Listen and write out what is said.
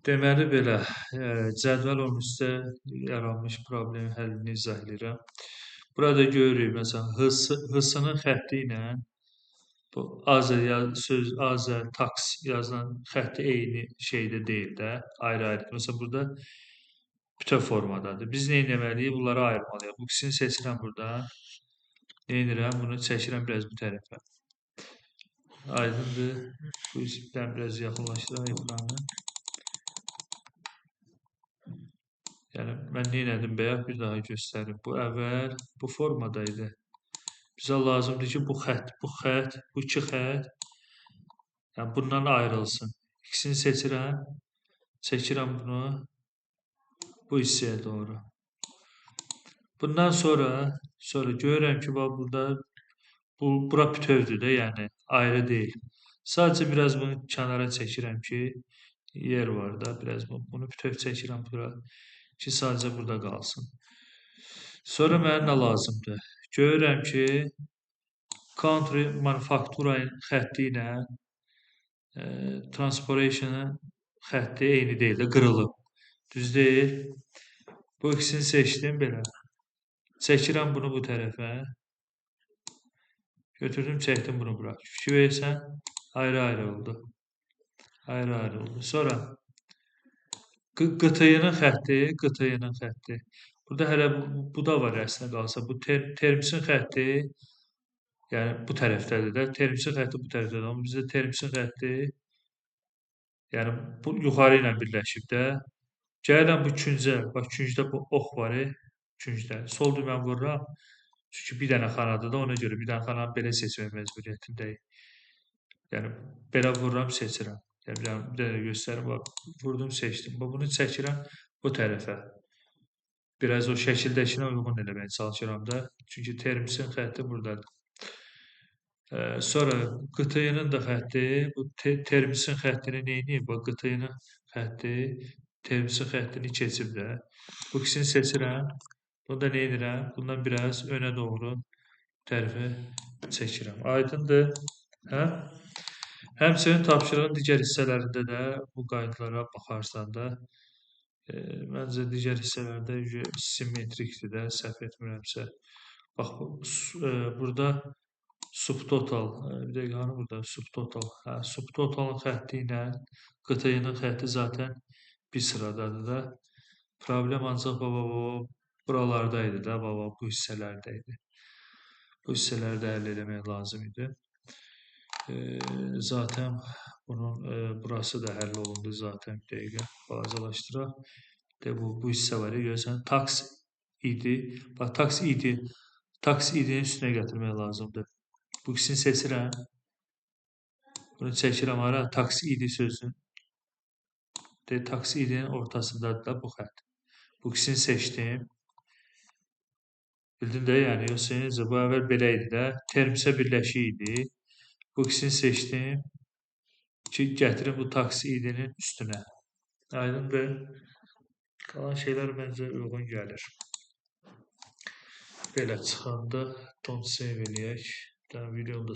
Deməli belə, cədvəl onun üstə yaranmış problemin həllini izah edirəm. Burada görürük, məsələn, H-sının xətti ilə bu Azər taks yazılan xətti eyni şeydə deyil də, ayrı-ayrı. Məsələn, burada bütöv formadadır. Biz nə etməliyik? Bunları ayırmalıyıq. Bu ikisini seçirəm buradan. Nə edirəm? Bunu çəkirəm biraz bu tərəfə. Aydındır. Bu ben biraz yaxınlaşdıraq ekranı. Yəni, mən nə elədim bəyək bir daha göstərim. Bu əvvəl bu formadaydı. Bizə lazımdır ki, bu xətt, bu iki xətt yəni bundan ayrılsın. İkisini seçirəm. Çəkirəm bunu bu hissəyə doğru. Bundan sonra görürəm ki, bax burada bura bütövdür də, yəni ayrı deyil. Sadəcə biraz bunu kənara çəkirəm ki, yer var da, biraz bunu bütöv çəkirəm bura ki, sadəcə burada qalsın. Sonra mənə nə lazımdır? Görürəm ki, country manufakturayın xətti ilə transportation'ın xətti eyni deyil də, qırılıb. Düz deyil. Bu ikisini seçdim belə. Çəkirəm bunu bu tərəfə. Götürdüm, çəkdim bunu bura. Fikir versən, ayrı-ayrı oldu. Ayrı-ayrı oldu. Sonra qıtıyının xətti. Burada hələ bu da var əslində qalsa. Bu termisin xətti, yəni bu tərəfdədir də. Termisin xətti bu tərəfdədir. Amma bizdə termisin xətti, yəni bu yuxarı ilə birləşib də. Gəlirəm bu küncə. Bax, küncdə bu ox var, küncdə. Sol düyməni vururam. Çünki bir dənə xanadır da, ona görə bir dənə xananı belə seçmək məcburiyyətindəyik. Yəni, belə vururam, seçirəm. Yəni, bir dənə göstərim, vurdum, seçdim. Bunu çəkirəm bu tərəfə. Biraz o şəkildəkinə uyğun eləməyə çalışıram da. Çünki termisin xətti buradadır. Sonra qıtıyının da xətti, bu termisin xəttini neyniyim? Bu qıtıyının xətti termisin xəttini keçib də. Bu ikisini seçirəm. Bunda nə edirəm? Bundan biraz önə doğru tərəfə çəkirəm. Aydındır. Hə? Həmçinin tapşırığın digər hissələrində də bu qaydalara baxarsan da, məncə digər hissələrdə simmetrikdir də, səhv etmirəmsə. Bax, burada subtotal, bir dəqiqə hanı burada? Subtotal. Hə, subtotalın xətti ilə qıtıyının xətti zaten bir sıradadır da. Problem ancaq buralardaydı da, bu hissələrdəydi. Bu hissələri də həll eləmək lazım idi. Zaten bunun burası da həll olundu zaten, bir dəqiqə balacalaşdıraq. Bu hissə var ya, görürsən, taks idi. Bax, taks idinin üstünə gətirmək lazımdır. Bu ikisini seçirəm. Bunu çəkirəm ara, taks idi sözün. Taks idinin ortasındadır da bu xətt. Bu ikisini seçdim. Bildin də, yəni, yoxsa necə, bu əvvəl belə idi də, termisə birləşik idi. Bu ikisini seçdim ki, gətirim bu taks idinin üstünə. Aydındır. Qalan şeylər məncə uyğun gəlir. Belə çıxanda don't save eləyək. Videonu da